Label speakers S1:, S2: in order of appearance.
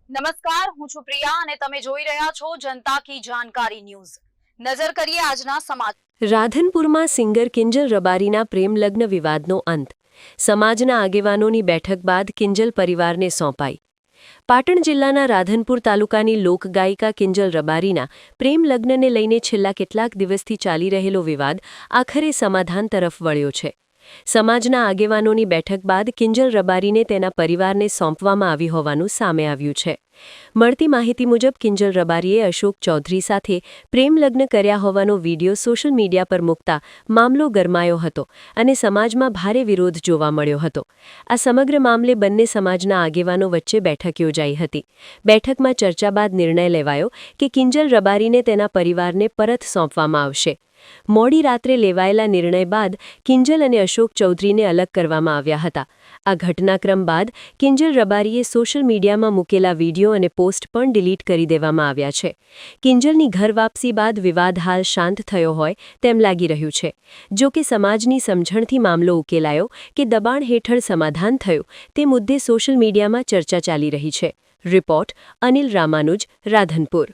S1: નમસ્કાર, હું છું પ્રિયા અને તમે જોઈ રહ્યા છો જનતા કી જાણકારી ન્યૂઝ। નજર કરીએ આજના સમાચાર।
S2: રાધનપુરમાં સિંગર કિંજલ રબારીના પ્રેમલગ્ન વિવાદનો અંત। સમાજના આગેવાનોની બેઠક બાદ કિંજલ પરિવારને સોંપાઈ। પાટણ જિલ્લાના રાધનપુર તાલુકાની લોકગાયિકા કિંજલ રબારીના પ્રેમલગ્નને લઈને છેલ્લા કેટલાક દિવસથી ચાલી રહેલો વિવાદ આખરે સમાધાન તરફ વળ્યો છે। સમાજના આગેવાનોની બેઠક બાદ કિંજલ રબારીને તેના પરિવારને સોંપવામાં આવી હોવાનું સામે આવ્યું છે। મળતી માહિતી મુજબ કિંજલ રબારીએ અશોક ચૌધરી સાથે પ્રેમલગ્ન કર્યા હોવાનો વીડિયો સોશિયલ મીડિયા પર મૂકતા મામલો ગરમાયો હતો અને સમાજમાં ભારે વિરોધ જોવા મળ્યો હતો। આ સમગ્ર મામલે બંને સમાજના આગેવાનો વચ્ચે બેઠક યોજાઈ હતી। બેઠકમાં ચર્ચા બાદ નિર્ણય લેવાયો કે કિંજલ રબારીને તેના પરિવારને પરત સોંપવામાં આવશે। મોડી રાત્રે લેવાયેલા નિર્ણય બાદ કિંજલ અને અશોક ચૌધરીને અલગ કરવામાં આવ્યા હતા। આ ઘટનાક્રમ બાદ કિંજલ રબારીએ સોશિયલ મીડિયામાં મૂકેલા વીડિયો અને પોસ્ટ પણ ડિલીટ કરી દેવામાં આવ્યા છે। કિંજલની ઘર વાપસી બાદ વિવાદ હાલ શાંત થયો હોય તેમ લાગી રહ્યું છે। જો કે સમાજની સમજણથી મામલો ઉકેલાયો કે દબાણ હેઠળ સમાધાન થયું તે મુદ્દે સોશિયલ મીડિયામાં ચર્ચા ચાલી રહી છે। રિપોર્ટ અનિલ રામાનુજ, રાધનપુર।